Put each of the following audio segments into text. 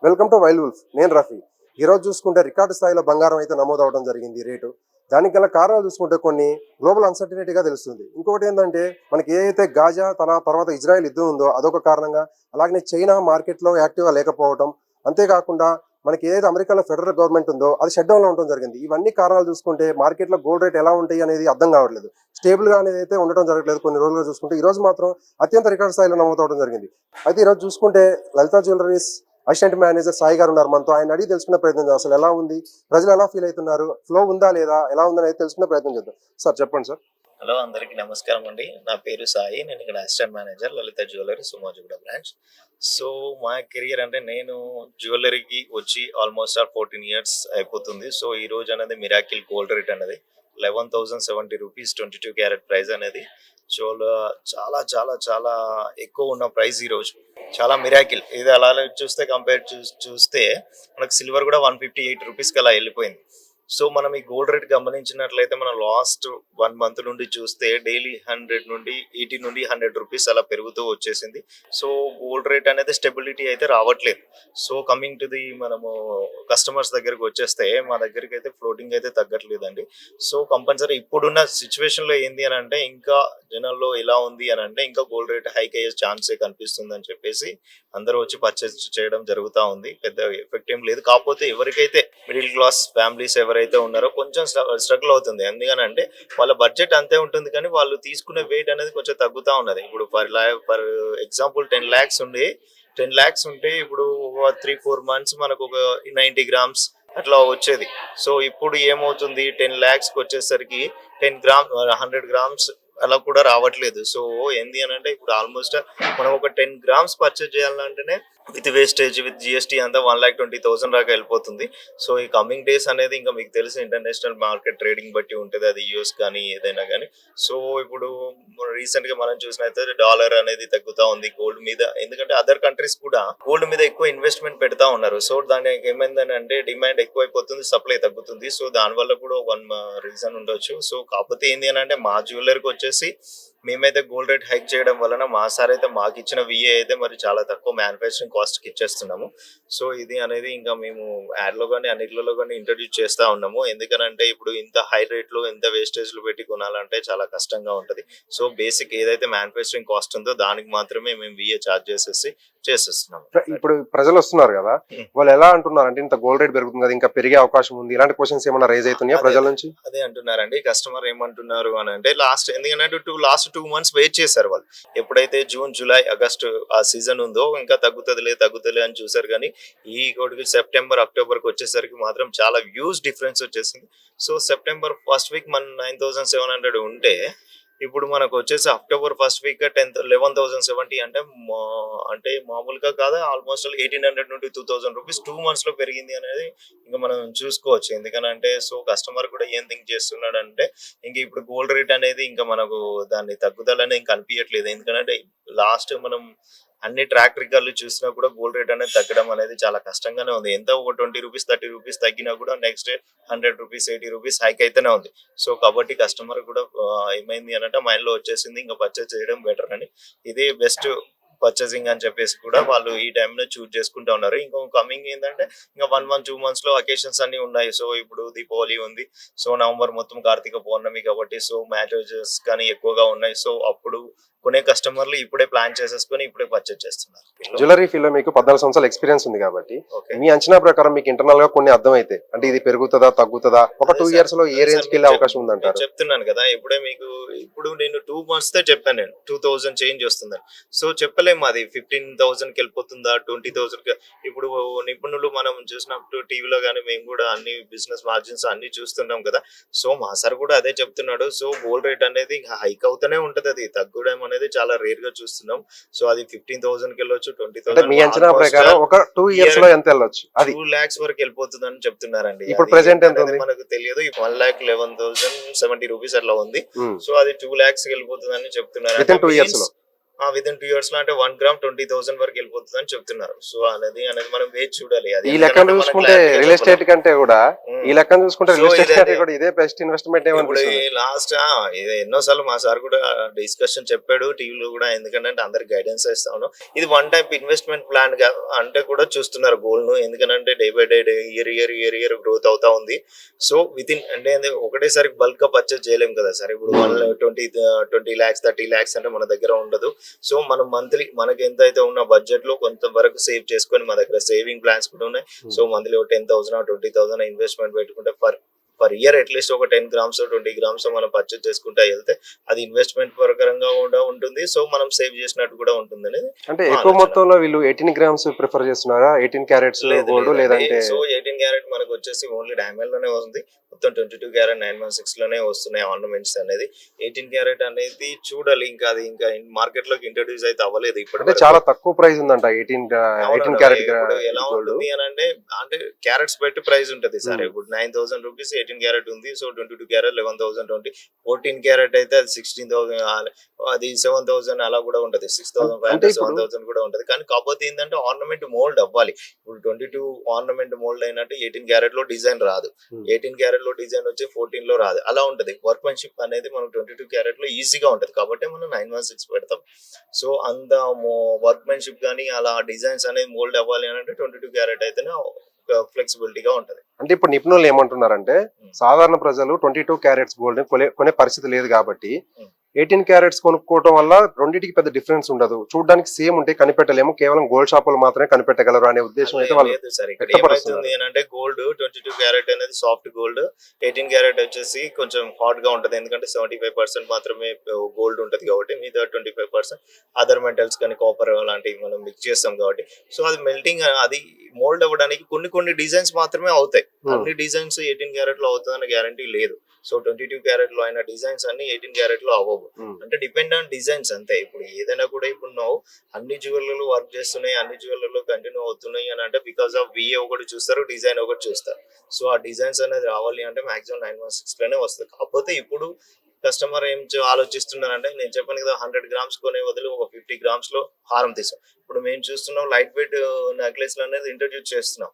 Welcome to wild wolf. నేను రఫీ. ఈరోజు చూసుకుంటే రికార్డు స్థాయిలో బంగారం అయితే నమోదవడం జరిగింది రేటు. దానికి గల కారణాలు చూసుకుంటే కొన్ని గ్లోబల్ అన్సర్టినిటీగా తెలుస్తుంది. ఇంకొకటి ఏంటంటే మనకి ఏదైతే గాజా తర్వాత ఇజ్రాయెల్ యుద్ధం ఉందో అదొక కారణంగా, అలాగే చైనా మార్కెట్లో యాక్టివ్గా లేకపోవడం, అంతేకాకుండా మనకి ఏదైతే అమెరికాలో ఫెడరల్ గవర్నమెంట్ ఉందో అది షట్ డౌన్లో ఉండడం జరిగింది. ఇవన్నీ కారణాలు చూసుకుంటే మార్కెట్లో గోల్డ్ రేట్ ఎలా ఉంటాయి అనేది అర్థం కావట్లేదు. స్టేబుల్గా అనేది అయితే ఉండటం జరగట్లేదు. కొన్ని రోజులు చూసుకుంటే ఈ రోజు మాత్రం అత్యంత రికార్డు స్థాయిలో నమోదవడం జరిగింది. అయితే ఈరోజు చూసుకుంటే లలిత జ్యువెలరీస్ అసిస్టెంట్ మేనేజర్ సాయి గారు ఉన్నారు మనతో. ఆయన అడిగి తెలుసుకునే ప్రయత్నం చేద్దాం. అసలు ఎలా ఉంది, ప్రజలు ఎలా ఫీల్ అవుతున్నారు, ఫ్లో ఉందా లేదా, ఎలా ఉందని అయితే తెలుసుకునే ప్రయత్నం చేద్దాం. సార్ చెప్పండి సార్. హలో, అందరికి నమస్కారం అండి. నా పేరు సాయి. నేను ఇక్కడ అసిస్టెంట్ మేనేజర్ లలిత జ్యువెలరీ సుమోజిగూడ బ్రాంచ్. సో మా కెరియర్ అంటే నేను జ్యువెలరీకి వచ్చి ఆల్మోస్ట్ 14 years అయిపోతుంది. సో ఈ రోజు అనేది మిరాకిల్ గోల్డ్ రేట్ అనేది 11,070 రూపీస్ 22 క్యారెట్ ప్రైస్ అనేది చాలా చాలా చాలా ఎక్కువ ఉన్న ప్రైస్. ఈ రోజు చాలా మిరాకిల్. ఇది అలా చూస్తే కంపేర్ చూస్తే మనకు సిల్వర్ కూడా 158 రూపీస్కి అలా వెళ్ళిపోయింది. సో మనం ఈ గోల్డ్ రేట్ గమనించినట్లయితే మనం లాస్ట్ 1 month నుండి చూస్తే డైలీ 100 నుండి 80 నుండి 100 రూపీస్ అలా పెరుగుతూ వచ్చేసింది. సో గోల్డ్ రేట్ అనేది స్టెబిలిటీ అయితే రావట్లేదు. సో కమింగ్ టు ది మనము కస్టమర్స్ దగ్గరికి వచ్చేస్తే మా దగ్గరికి అయితే ఫ్లోటింగ్ అయితే తగ్గట్లేదండి. సో కంపల్సరీ ఇప్పుడున్న సిచ్యువేషన్లో ఏంది అని అంటే ఇంకా జనాల్లో ఎలా ఉంది అని అంటే ఇంకా గోల్డ్ రేట్ హైక్ అయ్యే ఛాన్సే కనిపిస్తుంది అని చెప్పేసి అందరూ వచ్చి పర్చేస్ చేయడం జరుగుతూ ఉంది. పెద్ద ఎఫెక్ట్ ఏం లేదు. కాకపోతే ఎవరికైతే మిడిల్ క్లాస్ ఫ్యామిలీస్ ఎవరైతే ఉన్నారో కొంచెం స్ట్రగుల్ అవుతుంది. ఎందుకనంటే వాళ్ళ బడ్జెట్ అంతే ఉంటుంది కానీ వాళ్ళు తీసుకునే వెయిట్ అనేది కొంచెం తగ్గుతూ ఉన్నది. ఇప్పుడు ఫర్ ఎగ్జాంపుల్ 10 lakhs ఉండి 10 lakhs ఉంటే ఇప్పుడు 3-4 months మనకు ఒక 90 grams అట్లా వచ్చేది. సో ఇప్పుడు ఏమవుతుంది, 10 lakhs వచ్చేసరికి 100 grams అలా కూడా రావట్లేదు. సో ఏంది అని అంటే ఇప్పుడు ఆల్మోస్ట్ మనం ఒక 10 grams పర్చేజ్ చేయాలంటేనే విత్ వేస్టేజ్ విత్ జిఎస్టీ అంతా 1,20,000 దాకా వెళ్ళిపోతుంది. సో ఈ కమింగ్ డేస్ అనేది ఇంకా మీకు తెలిసి ఇంటర్నేషనల్ మార్కెట్ ట్రేడింగ్ బట్టి ఉంటుంది, అది యూఎస్ కానీ ఏదైనా కానీ. సో ఇప్పుడు రీసెంట్ గా మనం చూసినట్లయితే డాలర్ అనేది తగ్గుతా ఉంది గోల్డ్ మీద. ఎందుకంటే అదర్ కంట్రీస్ కూడా గోల్డ్ మీద ఎక్కువ ఇన్వెస్ట్మెంట్ పెడతా ఉన్నారు. సో దానికి ఏమైందని అంటే డిమాండ్ ఎక్కువైపోతుంది, సప్లై తగ్గుతుంది. సో దానివల్ల కూడా వన్ రీజన్ ఉండొచ్చు. సో కాకపోతే ఏంటి అని అంటే మా జ్యువెలరీకి వచ్చేసి మేమైతే గోల్డ్ రేట్ హైక్ చేయడం వలన మా సార్ అయితే మాకు ఇచ్చిన విఏ అయితే మరి చాలా తక్కువ మ్యానుఫ్యాక్చరింగ్ కాస్ట్కి ఇచ్చేస్తున్నాము. సో ఇది అనేది ఇంకా మేము యాడ్లో కానీ అన్నిట్లలో కానీ ఇంట్రడ్యూస్ చేస్తూ ఉన్నాము. ఎందుకనంటే ఇప్పుడు ఇంత హై రేట్లు ఇంత వేస్టేజ్లు పెట్టి కొనాలంటే చాలా కష్టంగా ఉంటుంది. సో బేసిక్ ఏదైతే మ్యానుఫ్యాక్చరింగ్ కాస్ట్ ఉందో దానికి మాత్రమే మేము విఏ ఛార్జ్ చేసేస్తున్నాము. ఇప్పుడు ప్రజలు వస్తున్నారు కదా, వాళ్ళు ఎలా అంటున్నారు అంటే ఇంత గోల్డ్ రేట్ పెరుగుతుంది కదా, ఇంకా పెరిగే అవకాశం ఉంది, ఇలాంటి క్వశ్చన్స్ ఏమైనా రైజ్ అవుతున్నాయా ప్రజల నుంచి? అదే అంటున్నారండి కస్టమర్ ఏమంటున్నారు అని అంటే లాస్ట్ 2 months వెయిట్ చేశారు వాళ్ళు. ఎప్పుడైతే జూన్, జూలై, ఆగస్టు ఆ సీజన్ ఉందో ఇంకా తగ్గుతుంది అని చూసారు. కానీ ఈ కోటికి సెప్టెంబర్, అక్టోబర్కి వచ్చేసరికి మాత్రం చాలా హ్యూజ్ డిఫరెన్స్ వచ్చేసింది. సో సెప్టెంబర్ ఫస్ట్ వీక్ మన 9,700 ఉంటే ఇప్పుడు మనకు వచ్చేసి అక్టోబర్ ఫస్ట్ వీక్ 11,070 అంటే మామూలుగా కాదా, ఆల్మోస్ట్ 1,800 నుండి 2,000 రూపీస్ 2 months లో పెరిగింది అనేది ఇంకా మనం చూసుకోవచ్చు. ఎందుకనంటే సో కస్టమర్ కూడా ఏం థింక్ చేస్తున్నాడు అంటే ఇంక ఇప్పుడు గోల్డ్ రేట్ అనేది ఇంకా మనకు దాన్ని తగ్గుదలని ఇంకా కనిపించట్లేదు. ఎందుకంటే లాస్ట్ మనం అన్ని ట్రాక్ రికార్డులు చూసినా కూడా గోల్డ్ రేట్ అనేది తగ్గడం అనేది చాలా కష్టంగానే ఉంది. ఎంత ఒక 20 రూపీస్ 30 రూపీస్ తగ్గినా కూడా next day 100 rupees 80 rupees hike అయితేనే ఉంది. సో కాబట్టి కస్టమర్ కూడా ఏమైంది అనంటే మైండ్ లో వచ్చేసింది ఇంకా పర్చేస్ చేయడం బెటర్ అని, ఇదే బెస్ట్ పర్చేసింగ్ అని చెప్పేసి కూడా వాళ్ళు ఈ టైంలో చూజ్ చేసుకుంటూ ఉన్నారు. ఇంకో కమింగ్ ఏంటంటే ఇంకా 1 month 2 months లో అకేషన్స్ అన్ని ఉన్నాయి. సో ఇప్పుడు దీపావళి ఉంది, సో నవంబర్ మొత్తం కార్తీక పౌర్ణమి కాబట్టి సో మ్యారేజెస్ కానీ ఎక్కువగా ఉన్నాయి. సో అప్పుడు కొనే కస్టమర్లు ఇప్పుడే ప్లాన్ చేసేసుకొని ఇప్పుడే పర్చేజ్ చేస్తున్నారు. జ్యువెలరీ ఫీల్డ్ లో మీకు 14 సంవత్సరాల ఎక్స్పీరియన్స్ ఉంది కాబట్టి మీ అంచనా ప్రకారం మీకు ఇంటర్నల్ గా కొన్ని అర్థం అయితే అంటే ఇది పెరుగుతుందా తగ్గుతుందా, ఒక 2 years లో ఏ రేంజ్ కి వెళ్ళే అవకాశం ఉందంటారు? చెప్తున్నాను కదా ఇప్పుడే మీకు. ఇప్పుడు నేను 2 months తో చెప్పాను, నేను 2,000 చేంజ్ వస్తుందని. సో చెప్పలేము అది 15,000 కి వెళ్ళిపోతుందా 20,000 కి. ఇప్పుడు నిపుణులు మనం చూసినప్పుడు టీవీలో కానీ మేము కూడా అన్ని బిజినెస్ మార్జిన్స్ అన్ని చూస్తున్నాం కదా. సో మా సార్ కూడా అదే చెప్తున్నాడు. సో గోల్డ్ రేట్ అనేది హైక్ అవుతూనే ఉంటది, అది తగ్గడం అనేది చాలా రేర్ గా చూస్తున్నాం. సో అది 15,000 కి వెళ్ళొచ్చు, 20,000. మీ అంచనా ప్రకారం ఒక 2 years లో ఎంత వెళ్ళొచ్చు? అది 2 lakhs వరకు వెళ్ళిపోతుందని చెప్తున్నారండి. ఇప్పుడు ప్రెసెంట్ ఎంత ఉంది మనకు తెలియదు. 1,11,070 రూపీస్ అట్లా ఉంది. సో అది 2 lakhs కి వెళ్ళిపోతుందని చెప్తున్నారు. 2 years లో విత్ ఇన్ 2 ఇయర్స్ లో అంటే 1 గ్రామ్ 20,000 వరకు వెళ్ళిపోతుంది అని చెప్తున్నారు. సో అనేది మనం వేచి చూడాలి. అది ఈ ఎందుకంటే లెక్కను మనకు చూసుకుంటే clarity గా రియల్ ఎస్టేట్ చెప్పలేం. కంటే కూడా ఉమ్. ఈ లెక్కను చూసుకుంటే సో రియల్ ఎస్టేట్ ఇదే కంటే కూడా ఇదే బెస్ట్ ఇన్వెస్ట్మెంట్ ఇప్పుడు ఏమనిపిస్తుంది? లాస్ట్ ఇది ఎన్నోసార్లు మా సార్ కూడా డిస్కషన్ చెప్పాడు టీవీలో కూడా, ఎందుకంటే అందరికి గైడెన్స్ ఇస్తా ఉన్నాం. ఇది వన్ టైప్ ఇన్వెస్ట్మెంట్ ప్లాన్ గా అంటే కూడా చూస్తున్నారు గోల్డ్ ను, ఎందుకంటే day by day year growth అవుతా ఉంది. సో విత్ ఇన్ అంటే ఒకటేసారి బల్క్ గా పర్చేస్ చేయలేము కదా సార్. ఇప్పుడు 20 lakhs 30 lakhs అంటే మన దగ్గర ఉండదు. సో మనం మంత్లీ మనకి ఎంత అయితే ఉన్న బడ్జెట్ లో కొంత వరకు సేవ్ చేసుకొని, మా దగ్గర సేవింగ్ ప్లాన్స్ కూడా ఉన్నాయి. సో మంత్లీ 10,000 20,000 ఇన్వెస్ట్మెంట్ పెట్టుకుంటే పర్ ఇయర్ అట్లీస్ట్ ఒక 10 గ్రామ్స్ 20 గ్రామ్స్ మనం పర్చేస్ చేసుకుంటా వెళ్తే అది ఇన్వెస్ట్మెంట్ ప్రకారంగా కూడా ఉంటుంది. సో మనం సేవ్ చేసినట్టు కూడా ఉంటుంది అనేది అంటే ఎక్కువ మొత్తంలో వీళ్ళు 18 గ్రామ్స్ ప్రిఫర్ చేస్తున్నారా, 18 క్యారెట్స్ గోల్డ్ లేదంటే? సో 18 క్యారెట్ మనకు వచ్చేసి ఓన్లీ డైమండ్ లోనే వస్తుంది. మొత్తం 22 క్యారెట్ 916 లోనే వస్తున్నాయి ఆర్నమెంట్స్ అనేది. 18 క్యారెట్ అనేది చూడాలి, ఇంకా మార్కెట్ లోకి ఇంట్రడ్యూస్ అయితే అవ్వలేదు అంటే ఇప్పుడు. చాలా తక్కువ ప్రైస్ ఉందంట 18 క్యారెట్ ఇప్పుడు ఎలా గోల్డ్. ఉంటుంది అని అంటే క్యారెట్స్ పెట్టి ప్రైస్ ఉంటుంది సార్. ఇప్పుడు 9,000 రూపీస్ 18 క్యారెట్ ఉంది. సో 22 క్యారెట్ 11,020, 14 క్యారెట్ అయితే అది 16,000, అది 7,000 అలా కూడా ఉంటది. 6,500 అంటే ఇప్పుడు 7,000 కూడా ఉంటది. కానీ కాకపోతే ఏంటంటే ఆర్నమెంట్ మోల్డ్ అవ్వాలి. ఇప్పుడు 22 ఆర్నమెంట్ మోల్డ్ అయినట్టు 18 క్యారెట్ లో డిజైన్ రాదు. 18 క్యారెట్ లో డిజైన్ వచ్చి 14 లో రాదు. అలా ఉంటది. వర్క్మెన్షిప్ అనేది మనం 22 క్యారెట్ లో ఈజీగా ఉంటది కాబట్టి మనం 916 పెడతాం. సో అంత వర్క్మెన్షిప్ కానీ అలా డిజైన్స్ అనేది మోల్డ్ అవ్వాలి అని అంటే 22 క్యారెట్ అయితేనే ఫ్లెక్సిబిలిటీగా ఉంటది. అంటే ఇప్పుడు నిపుణులు ఏమంటున్నారంటే సాధారణ ప్రజలు 22 క్యారెట్స్ గోల్డ్ కొనే పరిస్థితి లేదు కాబట్టి 18 క్యారెట్స్ కొనుక్కోవడం వల్ల రెండింటికి పెద్ద డిఫరెన్స్ ఉండదు, చూడడానికి సేమ్ ఉంటే కనిపెట్టలేము, కేవలం గోల్డ్ షాపులు మాత్రమే కనిపెట్టగలరు అనే ఉద్దేశం అయితే వాళ్ళు లేదు సార్. ఇక్కడ వ్యక్తపరుస్తున్నారు. ఏమైతుంది అంటే గోల్డ్ 22 క్యారెట్ అనేది సాఫ్ట్ గోల్డ్, 18 క్యారెట్ వచ్చేసి కొంచెం హాట్ గా ఉంటది. ఎందుకంటే 75% మాత్రమే గోల్డ్ ఉంటది కాబట్టి మిగతా 25% అదర్ మెటల్స్ కానీ కాపర్ లాంటివి మనం మిక్స్ చేస్తాం కాబట్టి, సో అది మెల్టింగ్ అది మోల్డ్ అవ్వడానికి కొన్ని డిజైన్స్ మాత్రమే అవుతాయి. అన్ని డిజైన్స్ 18 క్యారెట్ లో అవుతుందన్న గ్యారంటీ లేదు. సో 22 క్యారెట్ లో అయిన డిజైన్స్ అన్ని 18 క్యారెట్ లో అవ్వవు. అంటే డిపెండ్ ఆన్ డిజైన్స్ అంతే. ఇప్పుడు ఏదైనా కూడా ఇప్పుడు నువ్వు అన్ని జ్యువెలర్లు వర్క్ చేస్తున్నాయి, అన్ని జ్యువెలర్లు కంటిన్యూ అవుతున్నాయి అని అంటే బికాస్ ఆఫ్ విఏ ఒకటి చూస్తారు, డిజైన్ ఒకటి చూస్తారు. సో ఆ డిజైన్స్ అనేది రావాలి అంటే మాక్సిమం 916 లోనే వస్తుంది. కాకపోతే ఇప్పుడు కస్టమర్ ఏం ఆలోచిస్తున్నారంటే, నేను చెప్పాను కదా 100 గ్రామ్స్ కొనే బదులు ఒక 50 గ్రామ్స్ లో హారం తీసాం. ఇప్పుడు మేము చూస్తున్నాం లైట్ వెయిట్ నెక్లెస్ అనేది ఇంట్రడ్యూస్ చేస్తున్నాం.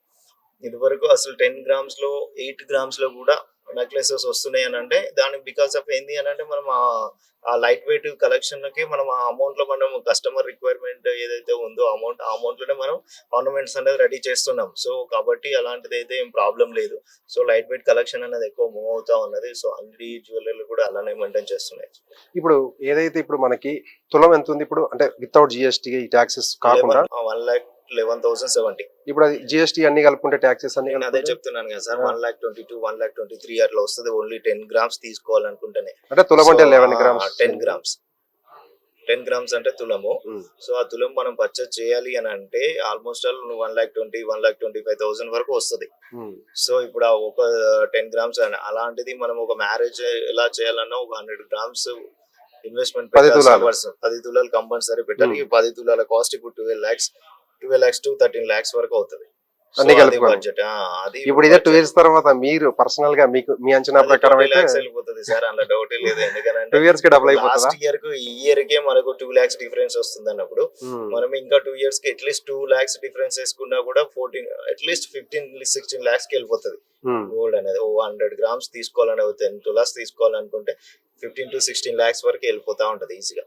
ఇది వరకు అసలు 10 గ్రామ్స్ లో 8 గ్రామ్స్ లో కూడా నెక్లెసెస్ వస్తున్నాయి అని అంటే దానికి బికాస్ ఆఫ్ ఏంది అని అంటే మనం ఆ లైట్ వెయిట్ కలెక్షన్ కి మనం ఆ అమౌంట్ లో మనం కస్టమర్ రిక్వైర్మెంట్ ఏదైతే ఉందో ఆ అమౌంట్ లోనే మనం ఆర్నమెంట్స్ అనేది రెడీ చేస్తున్నాం. సో కాబట్టి అలాంటిది అయితే ఏం ప్రాబ్లం లేదు. సో లైట్ వెయిట్ కలెక్షన్ అనేది ఎక్కువ మూవ్ అవుతా ఉన్నది. సో అన్ని జ్యువెలర్లు కూడా అలానే మెయింటైన్ చేస్తున్నాయి. ఇప్పుడు ఏదైతే ఇప్పుడు మనకి తులం ఎంత ఉంది ఇప్పుడు, అంటే వితౌట్ జిఎస్టీ ఈ టాక్సెస్ కాకుండా 1,11,070. ఇప్పుడు అది జిఎస్టీ అన్ని కలుపుకుంటే టాక్సెస్ అన్ని నేను అదే చెప్తున్నాను కదా సార్, 1,22,000 1,23,000 అట్లా వస్తుంది ఓన్లీ 10 గ్రామ్స్ తీసుకోవాలనుకుంటేనే. అంటే తులం అంటే 11 గ్రామ్స్ 10 గ్రామ్స్ 10 గ్రామ్స్ అంటే తులము. సో ఆ తులం మనం పర్చేస్ చేయాలి అని అంటే ఆల్మోస్ట్ ఆల్ 1,20,000 1,25,000 వరకు వస్తుంది. సో ఇప్పుడు ఆ ఒక 10 గ్రామ్స్ అలాంటిది మనం ఒక మ్యారేజ్ ఎలా చేయాలన్నా ఒక 100 గ్రామ్స్ ఇన్వెస్ట్మెంట్ 10 తులాలు కంపల్సరీ పెట్టాలి. 10 తులాల కాస్ట్ ఇప్పుడు 12 lakhs to 13 lakhs వరకు అవుతుంది. బడ్జెట్ అది ఇప్పుడు ఇదే 2 years తర్వాత మీరు పర్సనల్ గా మీకు మీ అంచనా ప్రకారం అయితే వెళ్ళిపోతుంది సార్, అందులో డౌట్ లేదు. ఎందుకంటే 2 years కి డబుల్ అయిపోతుందా? లాస్ట్ ఇయర్ కు ఈ ఇయర్ కే మనకు 2 lakhs డిఫరెన్స్ వస్తుంది అన్నప్పుడు మనం ఇంకా 2 years కి అట్లీస్ట్ 2 lakhs డిఫరెన్స్ వేసుకున్నా కూడా 14 అట్లీస్ట్ 15-16 lakhs కి వెళ్ళిపోతుంది గోల్డ్ అనేది. 100 గ్రామ్స్ తీసుకోవాలని 10 తులాస్ తీసుకోవాలనుకుంటే 15 to 16 lakhs వరకు వెళ్ళిపోతా ఉంటది ఈజీగా.